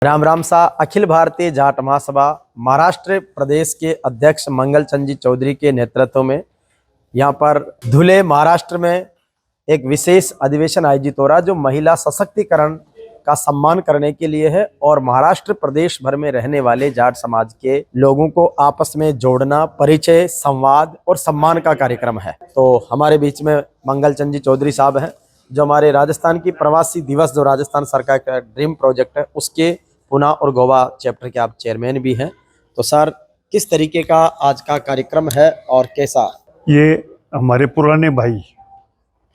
राम राम सा। अखिल भारतीय जाट महासभा महाराष्ट्र प्रदेश के अध्यक्ष मंगलचंद जी चौधरी के नेतृत्व में यहाँ पर धुले महाराष्ट्र में एक विशेष अधिवेशन आयोजित हो रहा है जो महिला सशक्तिकरण का सम्मान करने के लिए है और महाराष्ट्र प्रदेश भर में रहने वाले जाट समाज के लोगों को आपस में जोड़ना, परिचय, संवाद और सम्मान का कार्यक्रम है। तो हमारे बीच में मंगलचंद जी चौधरी साहब हैं जो हमारे राजस्थान की प्रवासी दिवस जो राजस्थान सरकार का ड्रीम प्रोजेक्ट है उसके पुणे और गोवा चैप्टर के आप चेयरमैन भी हैं। तो सर, किस तरीके का आज का कार्यक्रम है और कैसा? ये हमारे पुराने भाई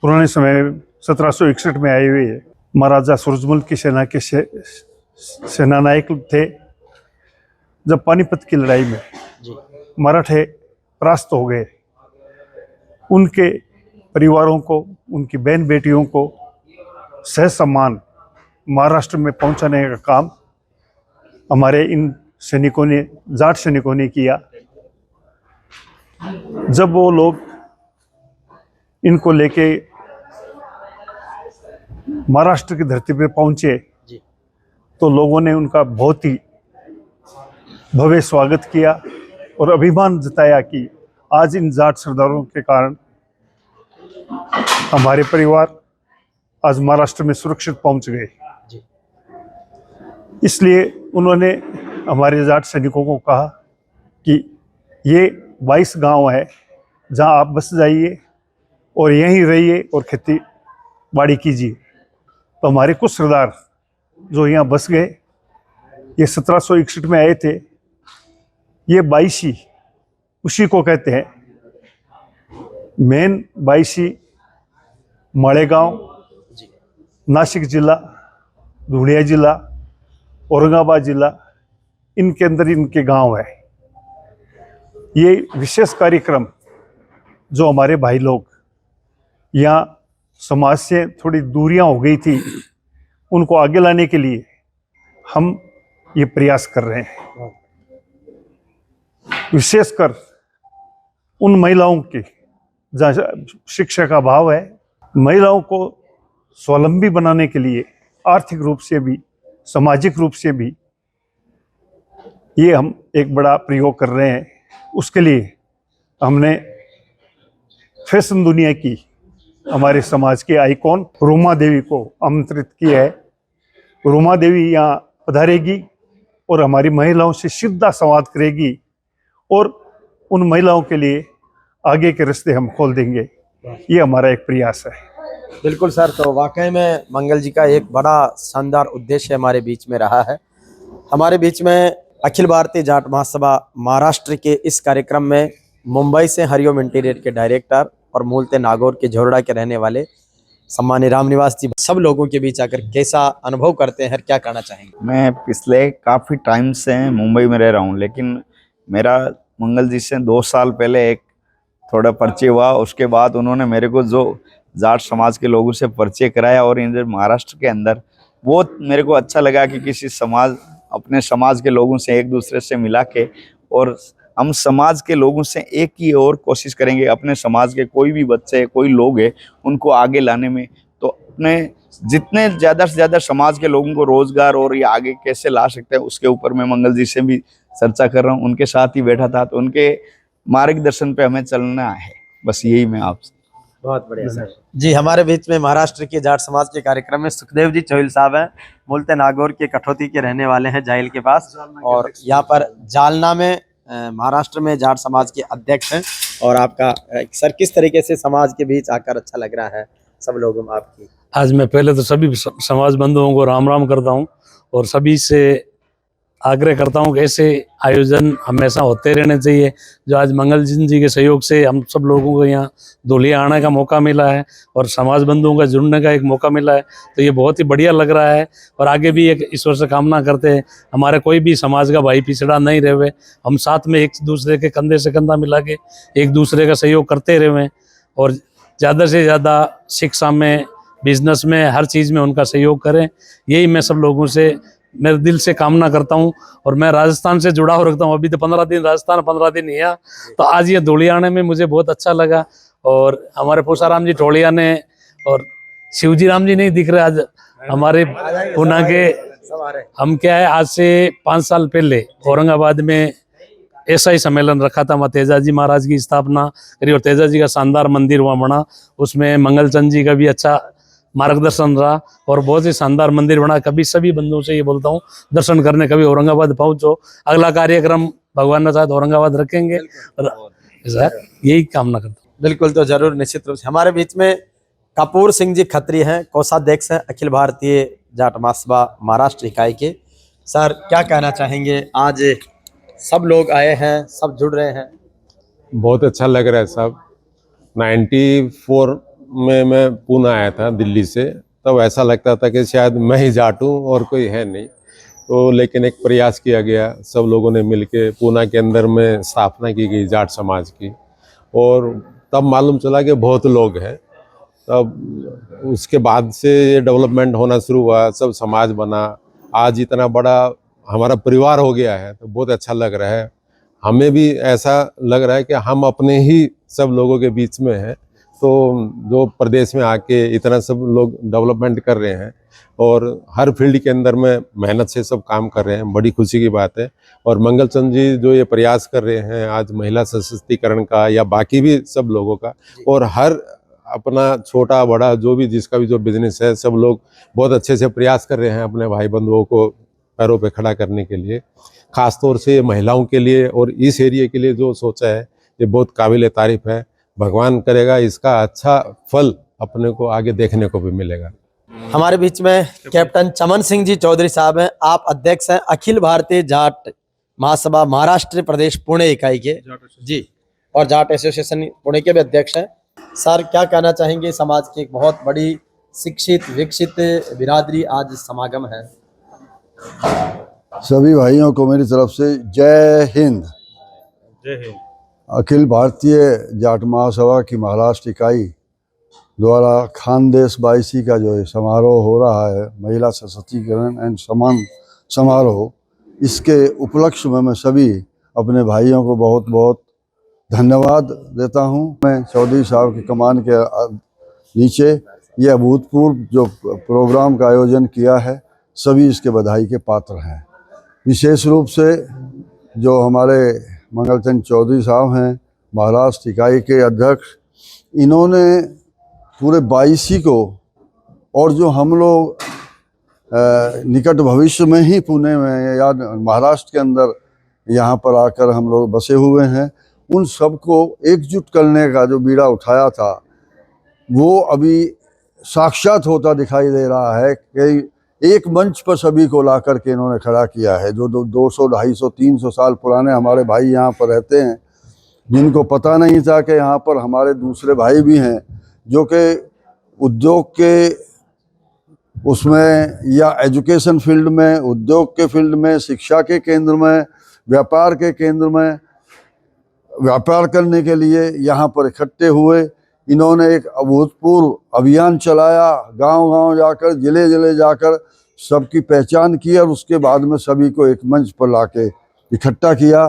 पुराने समय 1761 में आए हुए महाराजा सूरजमल की सेना के सेना नायक थे। जब पानीपत की लड़ाई में मराठे परास्त हो गए, उनके परिवारों को, उनकी बहन बेटियों को सह सम्मान महाराष्ट्र में पहुंचाने का काम हमारे इन सैनिकों ने, जाट सैनिकों ने किया। जब वो लोग इनको लेके महाराष्ट्र की धरती पे पहुंचे तो लोगों ने उनका बहुत ही भव्य स्वागत किया और अभिमान जताया कि आज इन जाट सरदारों के कारण हमारे परिवार आज महाराष्ट्र में सुरक्षित पहुंच गए। इसलिए उन्होंने हमारे जाट सैनिकों को कहा कि ये 22 गांव है जहां आप बस जाइए और यहीं रहिए और खेती बाड़ी कीजिए। तो हमारे कुछ सरदार जो यहाँ बस गए, ये 1761 में आए थे। ये 22 उसी को कहते हैं। मेन 22 मालेगांव, नासिक जिला, धुलिया जिला, औरंगाबाद जिला, इनके अंदर इनके गांव है। ये विशेष कार्यक्रम जो हमारे भाई लोग यहाँ समाज से थोड़ी दूरियां हो गई थी, उनको आगे लाने के लिए हम ये प्रयास कर रहे हैं। विशेषकर उन महिलाओं के जहाँ शिक्षा का अभाव है, महिलाओं को स्वावलंबी बनाने के लिए आर्थिक रूप से भी, सामाजिक रूप से भी ये हम एक बड़ा प्रयोग कर रहे हैं। उसके लिए हमने फैशन दुनिया की हमारे समाज के आइकॉन रूमा देवी को आमंत्रित किया है। रूमा देवी यहाँ पधारेगी और हमारी महिलाओं से सीधा संवाद करेगी और उन महिलाओं के लिए आगे के रास्ते हम खोल देंगे। ये हमारा एक प्रयास है। बिल्कुल सर, तो वाकई में मंगल जी का एक बड़ा शानदार उद्देश्य हमारे बीच में रहा है। हमारे बीच में अखिल भारतीय जाट महासभा महाराष्ट्र के इस कार्यक्रम में मुंबई से हरिओम इंटीरियर के डायरेक्टर और मूलते नागौर के झोरड़ा के रहने वाले सम्मानीय रामनिवास जी, सब लोगों के बीच आकर कैसा अनुभव करते हैं, क्या कहना चाहेंगे? मैं पिछले काफ़ी टाइम से मुंबई में रह रहा हूँ, लेकिन मेरा मंगल जी से 2 साल पहले एक थोड़ा परिचय हुआ। उसके बाद उन्होंने मेरे को जो जाट समाज के लोगों से परिचय कराया और इन महाराष्ट्र के अंदर बहुत मेरे को अच्छा लगा कि किसी समाज, अपने समाज के लोगों से एक दूसरे से मिला के, और हम समाज के लोगों से एक ही और कोशिश करेंगे अपने समाज के कोई भी बच्चे, कोई लोग हैं, उनको आगे लाने में। तो अपने जितने ज़्यादा से ज़्यादा समाज के लोगों को रोजगार और ये आगे कैसे ला सकते हैं, उसके ऊपर मैं मंगल जी से भी चर्चा कर रहा हूँ। उनके साथ ही बैठा था, तो उनके मार्गदर्शन पे हमें चलना है। बस यही मैं आपसे। बहुत बढ़िया सर जी। हमारे बीच में महाराष्ट्र के जाट समाज के कार्यक्रम में सुखदेव जी चोहिल साहब हैं, मूलते नागौर के कठौती के रहने वाले हैं, जाइल के पास, और यहाँ पर जालना में महाराष्ट्र में जाट समाज के अध्यक्ष हैं। और आपका सर, किस तरीके से समाज के बीच आकर अच्छा लग रहा है सब लोगों में आपकी? आज मैं पहले तो सभी समाज बंधुओं को राम राम करता हूं और सभी से आग्रह करता हूं कि ऐसे आयोजन हमेशा होते रहने चाहिए। जो आज मंगलचंद जी के सहयोग से हम सब लोगों को यहाँ धुलिया आने का मौका मिला है और समाज बंधुओं का जुड़ने का एक मौका मिला है, तो ये बहुत ही बढ़िया लग रहा है। और आगे भी एक ईश्वर से कामना करते हैं हमारे कोई भी समाज का भाई पिछड़ा नहीं रहे, हम साथ में एक दूसरे के कंधे से कंधा मिला के एक दूसरे का सहयोग करते रहे और ज़्यादा से ज़्यादा शिक्षा में, बिजनेस में, हर चीज़ में उनका सहयोग करें। यही मैं सब लोगों से मेरे दिल से कामना करता हूं। और मैं राजस्थान से जुड़ाव रखता हूं, अभी तो 15 दिन राजस्थान, 15 दिन यहाँ, तो आज ये धुलिया आने में मुझे बहुत अच्छा लगा। और हमारे पूसाराम जी ठोलिया ने और शिवजी राम जी नहीं दिख रहे आज, हमारे पुणे के सब आ रहे हैं। हम क्या है, आज से 5 साल पहले औरंगाबाद में ऐसा ही सम्मेलन रखा था। वहाँ तेजाजी महाराज की स्थापना करी और तेजाजी का शानदार मंदिर वहाँ बना। उसमें मंगलचंद जी का भी अच्छा मार्गदर्शन रहा और बहुत ही शानदार मंदिर बना। कभी सभी बंधुओं से ये बोलता हूँ, दर्शन करने कभी औरंगाबाद पहुँचो। अगला कार्यक्रम भगवान ने चाहे तो औरंगाबाद रखेंगे और यही कामना करता हूँ। बिल्कुल, तो जरूर, निश्चित रूप से। हमारे बीच में कपूर सिंह जी खत्री हैं, कोषाध्यक्ष हैं अखिल भारतीय जाट महासभा महाराष्ट्र इकाई के। सर, क्या कहना चाहेंगे? आज सब लोग आए हैं, सब जुड़ रहे हैं। बहुत अच्छा लग रहा है साहब। 94 में मैं पुणे आया था दिल्ली से, तब ऐसा लगता था कि शायद मैं ही जाट हूँ और कोई है नहीं। तो लेकिन एक प्रयास किया गया, सब लोगों ने मिलके पुणे के अंदर में स्थापना की गई जाट समाज की, और तब मालूम चला कि बहुत लोग हैं। तब उसके बाद से ये डेवलपमेंट होना शुरू हुआ, सब समाज बना, आज इतना बड़ा हमारा परिवार हो गया है। तो बहुत अच्छा लग रहा है। हमें भी ऐसा लग रहा है कि हम अपने ही सब लोगों के बीच में हैं। तो जो प्रदेश में आके इतना सब लोग डेवलपमेंट कर रहे हैं और हर फील्ड के अंदर में मेहनत से सब काम कर रहे हैं, बड़ी खुशी की बात है। और मंगलचंद जी जो ये प्रयास कर रहे हैं आज महिला सशक्तिकरण का या बाकी भी सब लोगों का, और हर अपना छोटा बड़ा जो भी जिसका भी जो बिजनेस है, सब लोग बहुत अच्छे से प्रयास कर रहे हैं अपने भाई बंधुओं को पैरों पे खड़ा करने के लिए। खास तौर से महिलाओं के लिए और इस एरिया के लिए जो सोचा है, ये बहुत काबिल तारीफ है। भगवान करेगा इसका अच्छा फल अपने को आगे देखने को भी मिलेगा। हमारे बीच में कैप्टन चमन सिंह जी चौधरी साहब हैं। आप अध्यक्ष हैं अखिल भारतीय जाट महासभा महाराष्ट्र प्रदेश पुणे इकाई के जी, और जाट एसोसिएशन पुणे के भी अध्यक्ष हैं। सर, क्या कहना चाहेंगे? समाज की एक बहुत बड़ी शिक्षित विकसित बिरादरी आज समागम है। सभी भाइयों को मेरी तरफ से जय हिंद। जय हिंद। अखिल भारतीय जाट महासभा की महाराष्ट्र इकाई द्वारा खानदेश बाईसी का जो समारोह हो रहा है, महिला सशक्तिकरण एंड सम्मान समारोह, इसके उपलक्ष्य में मैं सभी अपने भाइयों को बहुत बहुत धन्यवाद देता हूं। मैं चौधरी साहब की कमान के नीचे यह अभूतपूर्व जो प्रोग्राम का आयोजन किया है, सभी इसके बधाई के पात्र हैं। विशेष रूप से जो हमारे मंगलचंद चौधरी साहब हैं, महाराष्ट्र इकाई के अध्यक्ष, इन्होंने पूरे 22 को, और जो हम लोग निकट भविष्य में ही पुणे में या महाराष्ट्र के अंदर यहाँ पर आकर हम लोग बसे हुए हैं, उन सबको एकजुट करने का जो बीड़ा उठाया था, वो अभी साक्षात होता दिखाई दे रहा है कि एक मंच पर सभी को ला करके इन्होंने खड़ा किया है। जो 200, 250, 300 साल पुराने हमारे भाई यहाँ पर रहते हैं, जिनको पता नहीं था कि यहाँ पर हमारे दूसरे भाई भी हैं जो कि उद्योग के उसमें या एजुकेशन फील्ड में, उद्योग के फील्ड में, शिक्षा के केंद्र में, व्यापार के केंद्र में व्यापार करने के लिए यहाँ पर इकट्ठे हुए। इन्होंने एक अभूतपूर्व अभियान चलाया, गांव-गांव जाकर, जिले-जिले जाकर सबकी पहचान की और उसके बाद में सभी को एक मंच पर लाके इकट्ठा किया।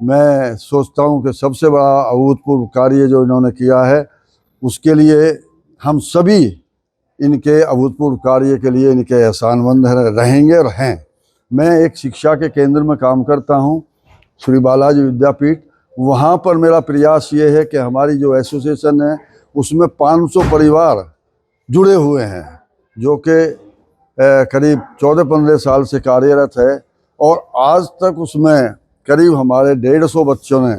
मैं सोचता हूँ कि सबसे बड़ा अभूतपूर्व कार्य जो इन्होंने किया है, उसके लिए हम सभी इनके अभूतपूर्व कार्य के लिए इनके एहसानमंद रहेंगे और हैं। मैं एक शिक्षा के केंद्र में काम करता हूँ, श्री बालाजी विद्यापीठ। वहाँ पर मेरा प्रयास ये है कि हमारी जो एसोसिएशन है उसमें 500 परिवार जुड़े हुए हैं, जो कि करीब 14-15 साल से कार्यरत है, और आज तक उसमें करीब हमारे 150 बच्चों ने,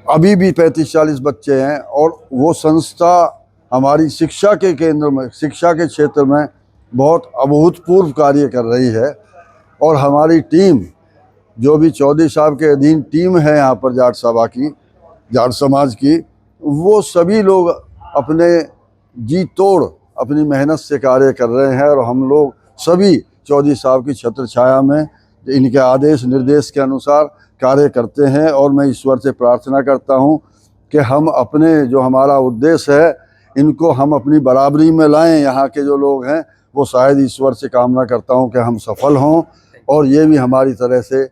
अभी भी 35-40 बच्चे हैं, और वो संस्था हमारी शिक्षा के केंद्र में, शिक्षा के क्षेत्र में बहुत अभूतपूर्व कार्य कर रही है। और हमारी टीम, जो भी चौधरी साहब के अधीन टीम है यहाँ पर जाट सभा की, जाट समाज की, वो सभी लोग अपने जी तोड़ अपनी मेहनत से कार्य कर रहे हैं, और हम लोग सभी चौधरी साहब की छत्र छाया में इनके आदेश निर्देश के अनुसार कार्य करते हैं। और मैं ईश्वर से प्रार्थना करता हूँ कि हम अपने जो हमारा उद्देश्य है, इनको हम अपनी बराबरी में लाएं। यहाँ के जो लोग हैं वो शायद ईश्वर से कामना करता हूँ कि हम सफल हों, और ये भी हमारी तरह से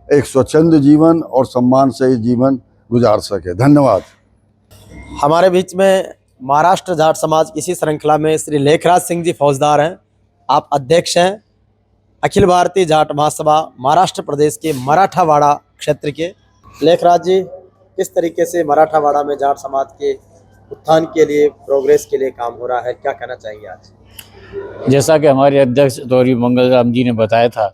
एक स्वच्छंद जीवन और सम्मान से जीवन गुजार सके। धन्यवाद। हमारे बीच में महाराष्ट्र जाट समाज इसी श्रृंखला में श्री लेखराज सिंह जी फौजदार हैं। आप अध्यक्ष हैं अखिल भारतीय जाट महासभा महाराष्ट्र प्रदेश के मराठावाड़ा क्षेत्र के लेखराज जी, किस तरीके से मराठावाड़ा में जाट समाज के उत्थान के लिए, प्रोग्रेस के लिए काम हो रहा है, क्या कहना चाहेंगे आज? जैसा कि हमारे अध्यक्ष गौरी मंगल राम जी ने बताया था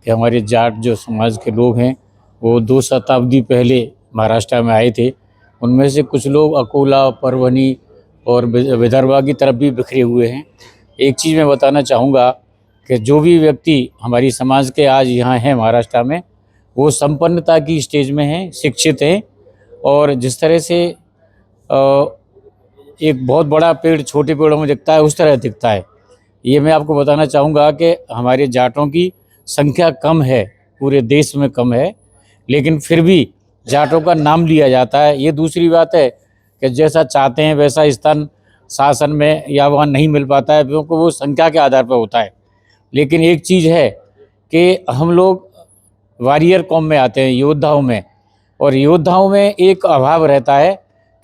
कि हमारे जाट जो समाज के लोग हैं वो 2 शताब्दी पहले महाराष्ट्र में आए थे। उनमें से कुछ लोग अकोला, परभनी और विदर्भा की तरफ भी बिखरे हुए हैं। एक चीज़ मैं बताना चाहूँगा कि जो भी व्यक्ति हमारी समाज के आज यहाँ हैं महाराष्ट्र में, वो संपन्नता की स्टेज में हैं, शिक्षित हैं, और जिस तरह से एक बहुत बड़ा पेड़ छोटे पेड़ों में दिखता है उस तरह दिखता है। ये मैं आपको बताना चाहूँगा कि हमारे जाटों की संख्या कम है, पूरे देश में कम है, लेकिन फिर भी जाटों का नाम लिया जाता है। ये दूसरी बात है कि जैसा चाहते हैं वैसा स्थान शासन में या वहाँ नहीं मिल पाता है, क्योंकि वो संख्या के आधार पर होता है। लेकिन एक चीज़ है कि हम लोग वॉरियर कौम में आते हैं, योद्धाओं में, और योद्धाओं में एक अभाव रहता है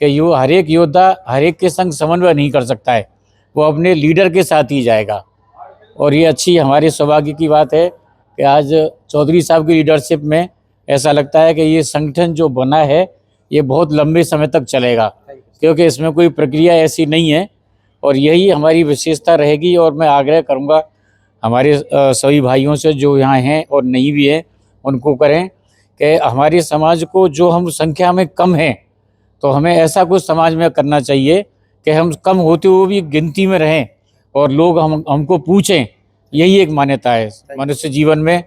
कि हर एक योद्धा हर एक के संग समन्वय नहीं कर सकता है, वो अपने लीडर के साथ ही जाएगा। और ये अच्छी हमारे सौभाग्य की बात है कि आज चौधरी साहब की लीडरशिप में ऐसा लगता है कि ये संगठन जो बना है ये बहुत लंबे समय तक चलेगा, क्योंकि इसमें कोई प्रक्रिया ऐसी नहीं है, और यही हमारी विशेषता रहेगी। और मैं आग्रह करूँगा हमारे सभी भाइयों से जो यहाँ हैं और नहीं भी हैं, उनको करें कि हमारे समाज को, जो हम संख्या में कम हैं, तो हमें ऐसा कुछ समाज में करना चाहिए कि हम कम होते हुए भी गिनती में रहें और लोग हमको पूछें। यही एक मान्यता है मनुष्य जीवन में।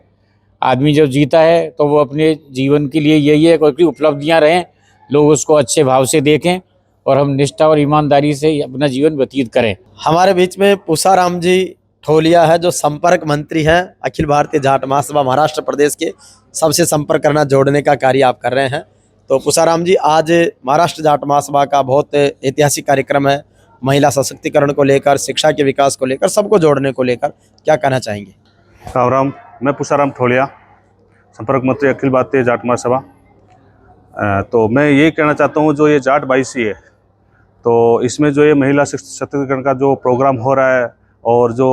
आदमी जब जीता है तो वो अपने जीवन के लिए यही है कोई उपलब्धियां रहें, लोग उसको अच्छे भाव से देखें और हम निष्ठा और ईमानदारी से अपना जीवन व्यतीत करें। हमारे बीच में पूसाराम जी ठोलिया है, जो संपर्क मंत्री हैं अखिल भारतीय जाट महासभा महाराष्ट्र प्रदेश के। सबसे संपर्क करना, जोड़ने का कार्य आप कर रहे हैं। तो पूसाराम जी, आज महाराष्ट्र जाट महासभा का बहुत ऐतिहासिक कार्यक्रम है, महिला सशक्तिकरण को लेकर, शिक्षा के विकास को लेकर, सबको जोड़ने को लेकर, क्या कहना चाहेंगे? राम राम, मैं पूसाराम ठोलिया, संपर्क मंत्री अखिल भारतीय जाट महासभा। तो मैं ये कहना चाहता हूँ, जो ये जाट 22 है, तो इसमें जो ये महिला सशक्तिकरण का जो प्रोग्राम हो रहा है और जो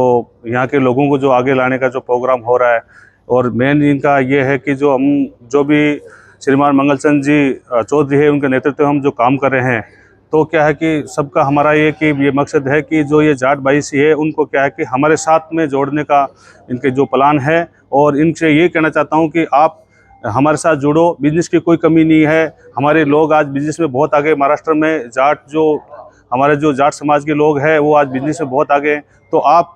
यहाँ के लोगों को जो आगे लाने का जो प्रोग्राम हो रहा है, और मेन इनका ये है कि जो भी श्रीमान मंगलचंद जी चौधरी है, उनके नेतृत्व में हम जो काम कर रहे हैं, तो क्या है कि सबका हमारा ये मकसद है कि जो ये जाट 22 है, उनको क्या है कि हमारे साथ में जोड़ने का इनके जो प्लान है। और इनसे ये कहना चाहता हूँ कि आप हमारे साथ जुड़ो, बिजनेस की कोई कमी नहीं है। हमारे लोग आज बिजनेस में बहुत आगे, महाराष्ट्र में हमारे जो जाट समाज के लोग हैं वो आज बिजनेस में बहुत आगे हैं। तो आप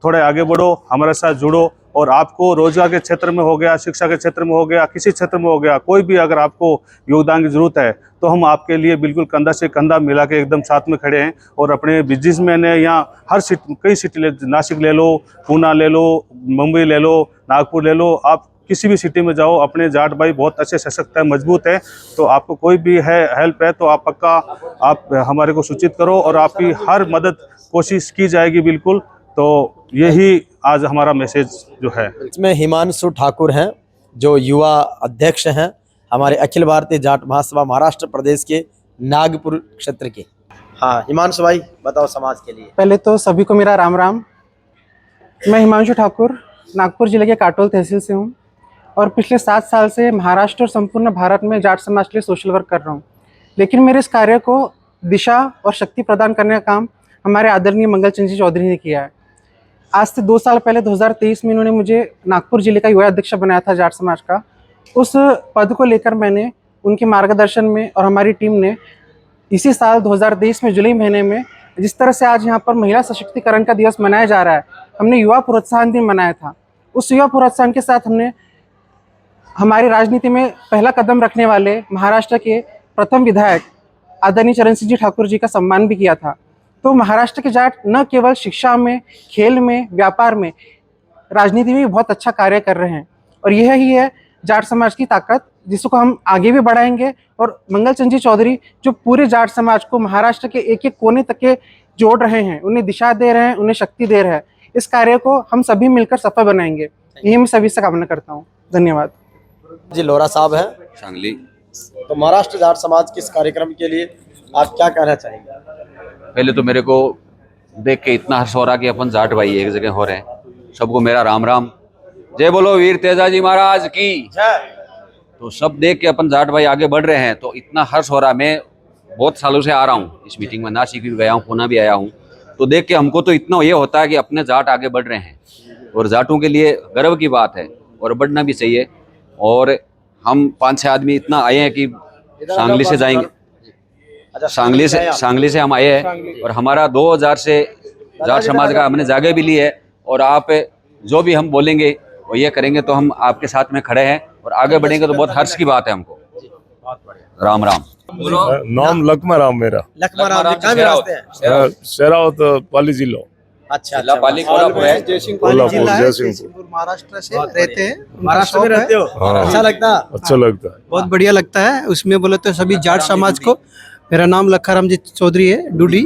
थोड़े आगे बढ़ो, हमारे साथ जुड़ो, और आपको रोजगार के क्षेत्र में हो गया, शिक्षा के क्षेत्र में हो गया, किसी क्षेत्र में हो गया, कोई भी अगर आपको योगदान की जरूरत है तो हम आपके लिए बिल्कुल कंधा से कंधा मिला के एकदम साथ में खड़े हैं। और अपने बिजनेसमैन है यहाँ, हर सिटी, कई सिटी, नासिक ले लो, पूना ले लो, मुंबई ले लो, नागपुर ले लो, आप किसी भी सिटी में जाओ, अपने जाट भाई बहुत अच्छे सशक्त है, मजबूत है। तो आपको कोई भी है हेल्प है तो आप पक्का आप हमारे को सूचित करो, और आपकी हर मदद कोशिश की जाएगी बिल्कुल। तो यही आज हमारा मैसेज जो है। इसमें हिमांशु ठाकुर हैं, जो युवा अध्यक्ष हैं हमारे अखिल भारतीय जाट महासभा महाराष्ट्र प्रदेश के नागपुर क्षेत्र के। हाँ हिमांशु भाई, बताओ समाज के लिए। पहले तो सभी को मेरा राम राम। मैं हिमांशु ठाकुर नागपुर जिले के काटोल तहसील से हूँ, और पिछले 7 साल से महाराष्ट्र और संपूर्ण भारत में जाट समाज के लिए सोशल वर्क कर रहा हूँ। लेकिन मेरे इस कार्य को दिशा और शक्ति प्रदान करने का काम हमारे आदरणीय मंगलचंद जी चौधरी ने किया है। आज से 2 साल पहले 2023 में इन्होंने मुझे नागपुर जिले का युवा अध्यक्ष बनाया था जाट समाज का। उस पद को लेकर मैंने उनके मार्गदर्शन में और हमारी टीम ने इसी साल 2023 में जुलाई महीने में, जिस तरह से आज यहाँ पर महिला सशक्तिकरण का दिवस मनाया जा रहा है, हमने युवा प्रोत्साहन दिन मनाया था। उस युवा प्रोत्साहन के साथ हमने हमारी राजनीति में पहला कदम रखने वाले महाराष्ट्र के प्रथम विधायक आदरणीय चरण सिंह जी ठाकुर जी का सम्मान भी किया था। तो महाराष्ट्र के जाट न केवल शिक्षा में, खेल में, व्यापार में, राजनीति में भी बहुत अच्छा कार्य कर रहे हैं, और यह ही है जाट समाज की ताकत, जिसको हम आगे भी बढ़ाएंगे। और मंगलचंद जी चौधरी जो पूरे जाट समाज को महाराष्ट्र के एक एक कोने तक के जोड़ रहे हैं, उन्हें दिशा दे रहे हैं, उन्हें शक्ति दे रहे हैं, इस कार्य को हम सभी मिलकर सफल बनाएंगे, यही मैं सभी से कामना करता हूँ। धन्यवाद जी। लोरा साहब हैं सांगली। तो महाराष्ट्र जाट समाज के इस कार्यक्रम के लिए आप क्या कहना चाहेंगे? पहले तो मेरे को देख के इतना हर्ष हो रहा कि अपन जाट भाई एक जगह हो रहे हैं। सबको मेरा राम राम। जय बोलो वीर तेजाजी महाराज की। तो सब देख के अपन जाट भाई आगे बढ़ रहे हैं तो इतना हर्ष हो रहा। मैं बहुत सालों से आ रहा हूँ इस मीटिंग में, नासिक भी गया हूँ, पूना भी आया हूँ, तो देख के हमको तो इतना ये होता है कि अपने जाट आगे बढ़ रहे हैं और जाटों के लिए गर्व की बात है और बढ़ना भी चाहिए। और हम 5-6 आदमी इतना आए हैं कि सांगली से जाएंगे, सांगली से हम आए हैं और हमारा 2000 से जाट समाज का हमने जगह भी ली है और आप जो भी हम बोलेंगे वो ये करेंगे तो हम आपके साथ में खड़े हैं और आगे बढ़ेंगे तो बहुत हर्ष की बात है हमको। राम राम। नाम लखमा राम मेरा। लखमा राम जी कहाँ भी रास्ते हैं? शेरावत पाली जिला। अच्छा, पाली कोल्हापुर है। जयसिंहपुर महाराष्ट्र से रहते हैं। महाराष्ट्र में रहते हो? हाँ। अच्छा लगता है? अच्छा लगता है, बहुत बढ़िया लगता है। उसमें बोले तो सभी जाट समाज को, मेरा नाम लखाराम जी चौधरी है डूडी,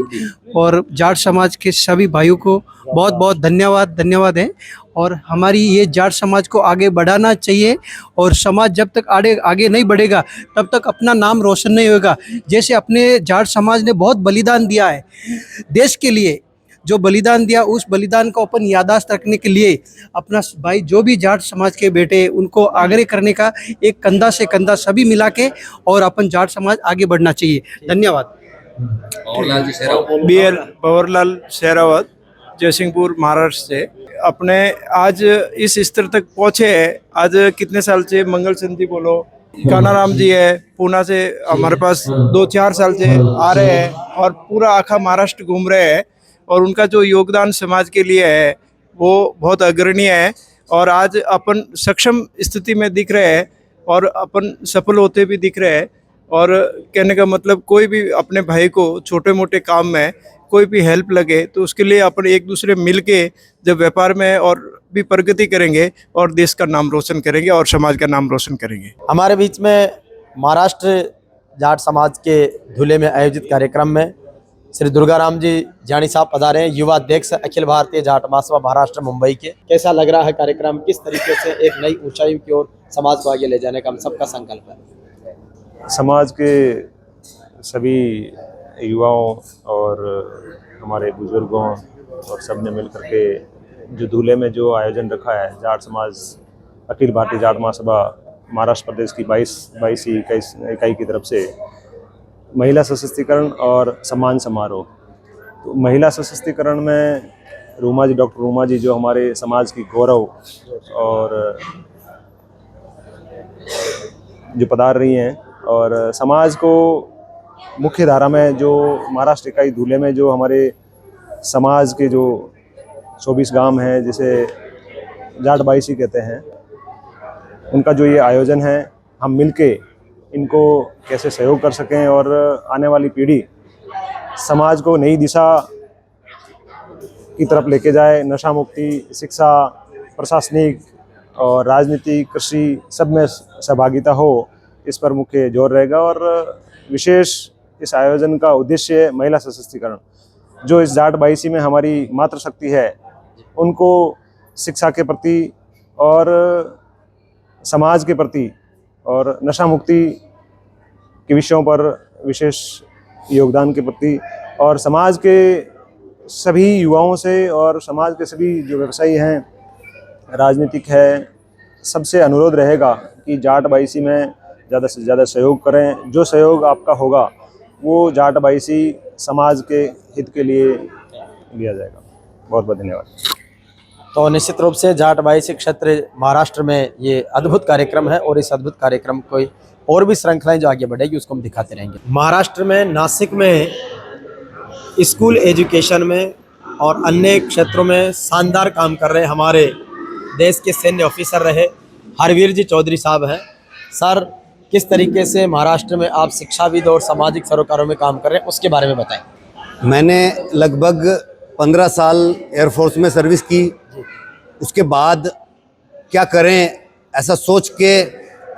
और जाट समाज के सभी भाइयों को बहुत बहुत धन्यवाद है। और हमारी ये जाट समाज को आगे बढ़ाना चाहिए और समाज जब तक आगे नहीं बढ़ेगा तब तक अपना नाम रोशन नहीं होगा। जैसे अपने जाट समाज ने बहुत बलिदान दिया है देश के लिए, जो बलिदान दिया उस बलिदान को अपन याददाश्त रखने के लिए अपना भाई जो भी जाट समाज के बेटे उनको आग्रह करने का एक कंधा से कंधा सभी मिला के और अपन जाट समाज आगे बढ़ना चाहिए। धन्यवाद। BL पवरलाल शेरावत, जयसिंहपुर महाराष्ट्र से। अपने आज इस स्तर तक पहुँचे हैं। आज कितने साल से मंगल चंद जी बोलो, कानाराम जी है, पूना से हमारे पास 2-4 साल से आ रहे हैं और पूरा आखा महाराष्ट्र घूम रहे हैं और उनका जो योगदान समाज के लिए है वो बहुत अग्रणीय है। और आज अपन सक्षम स्थिति में दिख रहे हैं और अपन सफल होते भी दिख रहे हैं। और कहने का मतलब कोई भी अपने भाई को छोटे मोटे काम में कोई भी हेल्प लगे तो उसके लिए अपन एक दूसरे मिल के जब व्यापार में और भी प्रगति करेंगे और देश का नाम रोशन करेंगे और समाज का नाम रोशन करेंगे। हमारे बीच में महाराष्ट्र जाट समाज के धुले में आयोजित कार्यक्रम में श्री दुर्गाराम जी जानी साहब पधारे हैं, युवा अध्यक्ष अखिल भारतीय जाट महासभा महाराष्ट्र मुंबई के। कैसा लग रहा है कार्यक्रम? किस तरीके से एक नई ऊंचाई की ओर समाज को आगे ले जाने का हम सबका संकल्प है? समाज के सभी युवाओं और हमारे बुजुर्गों और सब ने मिल करके जो धूले में जो आयोजन रखा है जाट समाज अखिल भारतीय जाट महासभा महाराष्ट्र प्रदेश की 22वीं इकाई की तरफ से महिला सशक्तिकरण और सम्मान समारोह। तो महिला सशक्तिकरण में डॉक्टर रूमा जी जो हमारे समाज की गौरव और जो पधार रही हैं और समाज को मुख्य धारा में जो महाराष्ट्र इकाई धूले में जो हमारे समाज के जो 24 गांव हैं जिसे जाट 22 कहते हैं, उनका जो ये आयोजन है, हम मिलके इनको कैसे सहयोग कर सकें और आने वाली पीढ़ी समाज को नई दिशा की तरफ लेके जाए। नशा मुक्ति, शिक्षा, प्रशासनिक और राजनीति, कृषि सब में सहभागिता हो, इस पर मुख्य जोर रहेगा। और विशेष इस आयोजन का उद्देश्य महिला सशक्तिकरण, जो इस जाट 22 में हमारी मातृशक्ति है, उनको शिक्षा के प्रति और समाज के प्रति और नशा मुक्ति के विषयों पर विशेष योगदान के प्रति और समाज के सभी युवाओं से और समाज के सभी जो व्यवसायी हैं, राजनीतिक है, सबसे अनुरोध रहेगा कि जाट 22 में ज़्यादा से ज़्यादा सहयोग करें। जो सहयोग आपका होगा वो जाट 22 समाज के हित के लिए लिया जाएगा। बहुत बहुत धन्यवाद। तो निश्चित रूप से जाट 22 क्षेत्र महाराष्ट्र में ये अद्भुत कार्यक्रम है और इस अद्भुत कार्यक्रम को और भी श्रृंखलाएं जो आगे बढ़ेगी उसको हम दिखाते रहेंगे। महाराष्ट्र में नासिक में स्कूल एजुकेशन में और अन्य क्षेत्रों में शानदार काम कर रहे हमारे देश के सैन्य ऑफिसर रहे हरवीर जी चौधरी साहब हैं। सर, किस तरीके से महाराष्ट्र में आप शिक्षाविद और सामाजिक सरोकारों में काम कर रहे हैं, उसके बारे में बताएं। मैंने लगभग 15 साल एयरफोर्स में सर्विस की। उसके बाद क्या करें ऐसा सोच के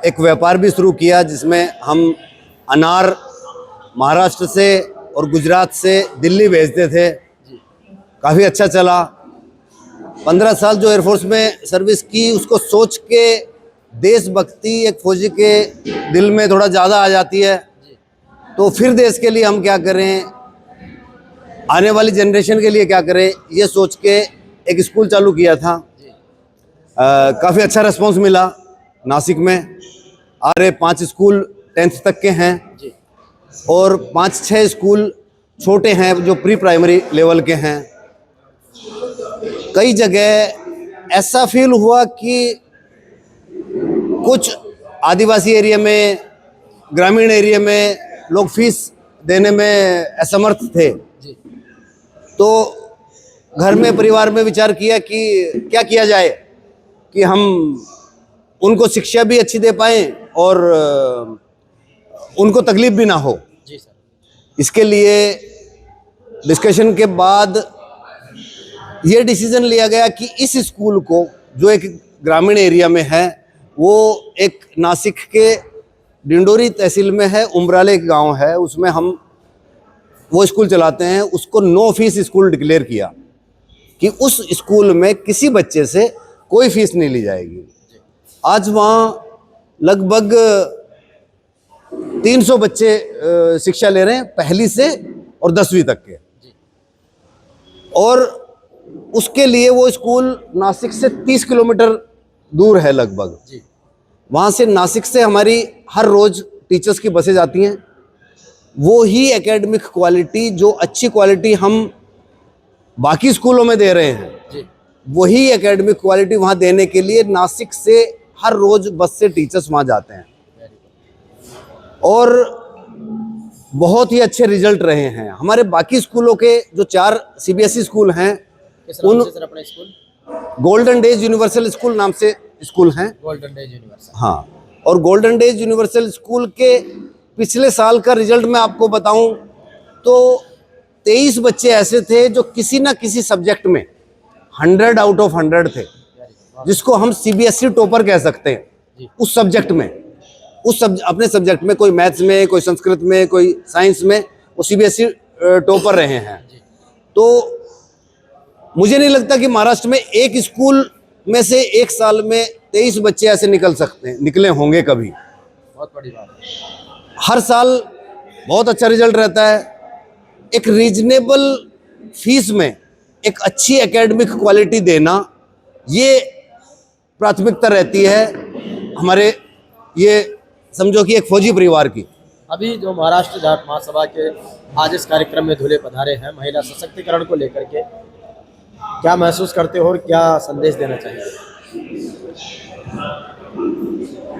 एक व्यापार भी शुरू किया, जिसमें हम अनार महाराष्ट्र से और गुजरात से दिल्ली भेजते थे। काफ़ी अच्छा चला। 15 साल जो एयरफोर्स में सर्विस की, उसको सोच के देशभक्ति एक फौजी के दिल में थोड़ा ज़्यादा आ जाती है। तो फिर देश के लिए हम क्या करें, आने वाली जनरेशन के लिए क्या करें, ये सोच के एक स्कूल चालू किया था। काफ़ी अच्छा रिस्पांस मिला। नासिक में आ रहे 5 स्कूल 10th तक के हैं और 5-6 स्कूल छोटे हैं जो प्री प्राइमरी लेवल के हैं। कई जगह ऐसा फील हुआ कि कुछ आदिवासी एरिया में, ग्रामीण एरिया में लोग फीस देने में असमर्थ थे, तो घर में परिवार में विचार किया कि क्या किया जाए कि हम उनको शिक्षा भी अच्छी दे पाएं और उनको तकलीफ भी ना हो। इसके लिए डिस्कशन के बाद ये डिसीजन लिया गया कि इस स्कूल को, जो एक ग्रामीण एरिया में है, वो एक नासिक के डिंडोरी तहसील में है, उमराले एक गांव है, उसमें हम वो स्कूल चलाते हैं। उसको नो फीस स्कूल डिक्लेयर किया कि उस स्कूल में किसी बच्चे से कोई फीस नहीं ली जाएगी। आज वहाँ लगभग 300 बच्चे शिक्षा ले रहे हैं, पहली से और 10वीं तक के। और उसके लिए वो स्कूल नासिक से 30 किलोमीटर दूर है लगभग। वहाँ से नासिक से हमारी हर रोज टीचर्स की बसें जाती हैं। वो ही एकेडमिक क्वालिटी, जो अच्छी क्वालिटी हम बाकी स्कूलों में दे रहे हैं, वही एकेडमिक क्वालिटी वहाँ देने के लिए नासिक से हर रोज बस से टीचर्स वहाँ जाते हैं और बहुत ही अच्छे रिजल्ट रहे हैं। हमारे बाकी स्कूलों के जो 4 CBSE स्कूल हैं, उन गोल्डन डेज यूनिवर्सल स्कूल नाम से स्कूल हैं। गोल्डन डेज यूनिवर्सल, हाँ। और गोल्डन डेज यूनिवर्सल स्कूल के पिछले साल का रिजल्ट मैं आपको बताऊं तो 23 बच्चे ऐसे थे जो किसी ना किसी सब्जेक्ट में 100 आउट ऑफ 100 थे, जिसको हम CBSE टॉपर कह सकते हैं। उस सब्जेक्ट में, अपने सब्जेक्ट में, कोई मैथ्स में, कोई संस्कृत में, कोई साइंस में, वो CBSE टॉपर रहे हैं। तो मुझे नहीं लगता कि महाराष्ट्र में एक स्कूल में से एक साल में 23 बच्चे ऐसे निकले होंगे कभी। बहुत बड़ी बात है। हर साल बहुत अच्छा रिजल्ट रहता है। एक रीजनेबल फीस में एक अच्छी एकेडमिक क्वालिटी देना, ये प्राथमिकता रहती है हमारे, ये समझो कि एक फौजी परिवार की। अभी जो महाराष्ट्र जाट महासभा के आज इस कार्यक्रम में धुले पधारे हैं महिला सशक्तिकरण को लेकर के, क्या महसूस करते हो और क्या संदेश देना चाहिए?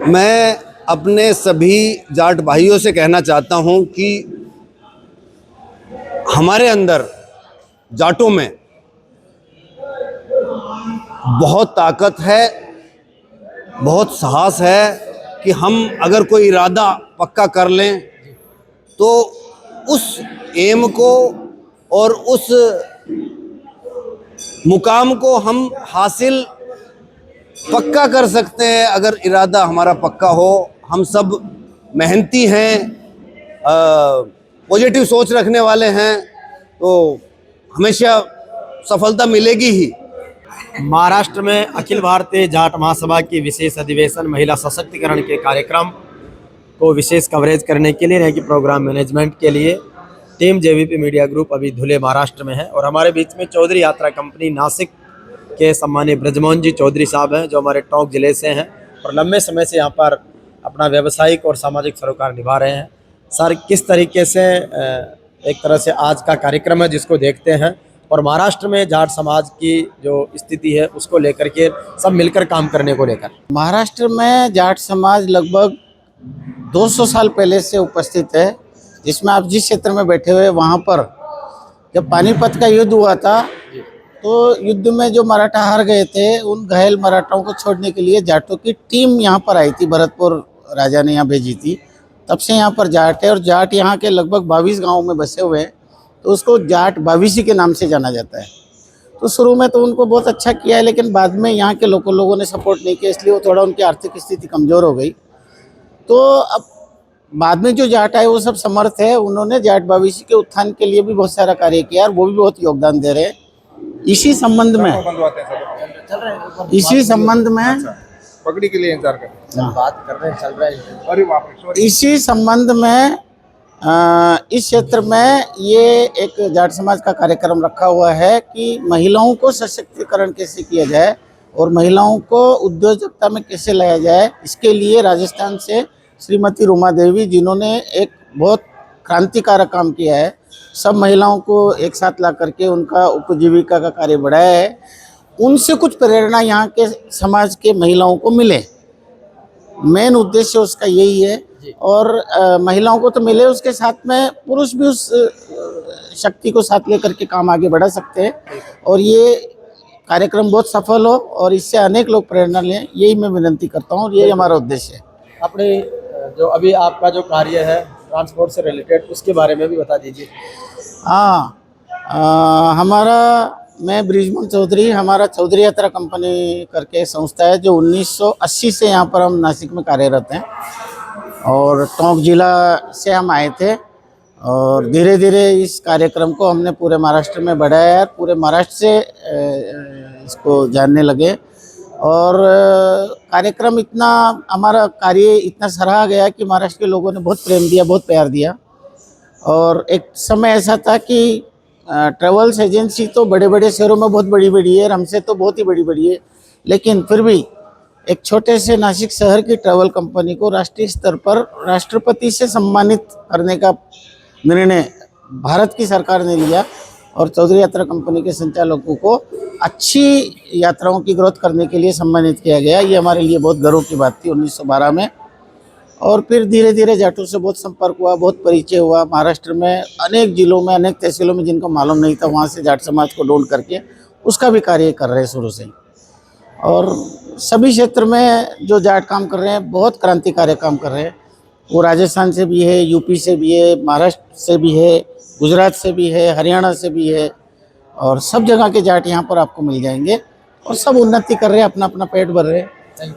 मैं अपने सभी जाट भाइयों से कहना चाहता हूं कि हमारे अंदर जाटों में बहुत ताकत है, बहुत साहस है कि हम अगर कोई इरादा पक्का कर लें तो उस एम को और उस मुकाम को हम हासिल पक्का कर सकते हैं। अगर इरादा हमारा पक्का हो, हम सब मेहनती हैं, पॉजिटिव सोच रखने वाले हैं, तो हमेशा सफलता मिलेगी ही। महाराष्ट्र में अखिल भारतीय जाट महासभा की विशेष अधिवेशन महिला सशक्तिकरण के कार्यक्रम को विशेष कवरेज करने के लिए, यहाँ की प्रोग्राम मैनेजमेंट के लिए टीम JVP मीडिया ग्रुप अभी धुले महाराष्ट्र में है। और हमारे बीच में चौधरी यात्रा कंपनी नासिक के सम्मानीय ब्रजमोहन जी चौधरी साहब हैं, जो हमारे टोंक जिले से हैं और लंबे समय से यहाँ पर अपना व्यावसायिक और सामाजिक सरोकार निभा रहे हैं। सर, किस तरीके से एक तरह से आज का कार्यक्रम है जिसको देखते हैं, और महाराष्ट्र में जाट समाज की जो स्थिति है उसको लेकर के सब मिलकर काम करने को लेकर? महाराष्ट्र में जाट समाज लगभग 200 साल पहले से उपस्थित है, जिसमें आप जिस क्षेत्र में बैठे हुए वहाँ पर जब पानीपत का युद्ध हुआ था तो युद्ध में जो मराठा हार गए थे, उन घायल मराठाओं को छोड़ने के लिए जाटों की टीम यहाँ पर आई थी, भरतपुर राजा ने यहाँ भेजी थी। तब से यहाँ पर जाट है और जाट यहाँ के लगभग 22 गाँव में बसे हुए हैं, तो उसको जाट बाविसी के नाम से जाना जाता है। तो शुरू में तो उनको बहुत अच्छा किया है, लेकिन बाद में यहाँ के लोगों ने सपोर्ट नहीं किया, इसलिए वो थोड़ा उनकी आर्थिक स्थिति कमज़ोर हो गई। तो अब बाद में जो जाट आए वो सब समर्थ है, उन्होंने जाट बाविसी के उत्थान के लिए भी बहुत सारा कार्य किया और वो भी बहुत योगदान दे रहे हैं। इसी संबंध में पगड़ी के लिए इंतजार कर बात कर रहे हैं, चल रहा है। अरे वापस इसी संबंध में इस क्षेत्र में ये एक जाट समाज का कार्यक्रम रखा हुआ है कि महिलाओं को सशक्तिकरण कैसे किया जाए और महिलाओं को उद्योजकता में कैसे लाया जाए, इसके लिए राजस्थान से श्रीमती रुमा देवी, जिन्होंने एक बहुत क्रांतिकारक काम किया है, सब महिलाओं को एक साथ ला करके उनका उपजीविका का कार्य बढ़ाया है, उनसे कुछ प्रेरणा यहाँ के समाज के महिलाओं को मिले। मेन उद्देश्य उसका यही है। और महिलाओं को तो मिले, उसके साथ में पुरुष भी उस शक्ति को साथ लेकर के काम आगे बढ़ा सकते हैं और ये कार्यक्रम बहुत सफल हो और इससे अनेक लोग प्रेरणा लें, यही मैं विनती करता हूँ। यही हमारा उद्देश्य है। अपने जो अभी आपका जो कार्य है ट्रांसपोर्ट से रिलेटेड, उसके बारे में भी बता दीजिए। हाँ, मैं बृजमोहन चौधरी, हमारा चौधरी यात्रा कंपनी करके संस्था है जो 1980 से यहाँ पर हम नासिक में कार्यरत हैं और टोंक जिला से हम आए थे और धीरे धीरे इस कार्यक्रम को हमने पूरे महाराष्ट्र में बढ़ाया, पूरे महाराष्ट्र से इसको जानने लगे और कार्यक्रम इतना, हमारा कार्य इतना सराहा गया कि महाराष्ट्र के लोगों ने बहुत प्रेम दिया, बहुत प्यार दिया। और एक समय ऐसा था कि ट्रेवल्स एजेंसी तो बड़े बड़े शहरों में बहुत बड़ी बड़ी है, हमसे तो बहुत ही बड़ी बड़ी है, लेकिन फिर भी एक छोटे से नासिक शहर की ट्रैवल कंपनी को राष्ट्रीय स्तर पर राष्ट्रपति से सम्मानित करने का निर्णय भारत की सरकार ने लिया और चौधरी यात्रा कंपनी के संचालकों को अच्छी यात्राओं की ग्रोथ करने के लिए सम्मानित किया गया। ये हमारे लिए बहुत गर्व की बात थी 1912 में। और फिर धीरे धीरे जाटों से बहुत संपर्क हुआ, बहुत परिचय हुआ। महाराष्ट्र में अनेक जिलों में, अनेक तहसीलों में जिनको मालूम नहीं था, वहाँ से जाट समाज को ढूंढ करके उसका भी कार्य कर रहे हैं शुरू से ही। और सभी क्षेत्र में जो जाट काम कर रहे हैं, बहुत क्रांतिकारी काम कर रहे हैं। वो राजस्थान से भी है, यूपी से भी है, महाराष्ट्र से भी है, गुजरात से भी है, हरियाणा से भी है और सब जगह के जाट यहाँ पर आपको मिल जाएंगे और सब उन्नति कर रहे हैं, अपना अपना पेट भर रहे हैं।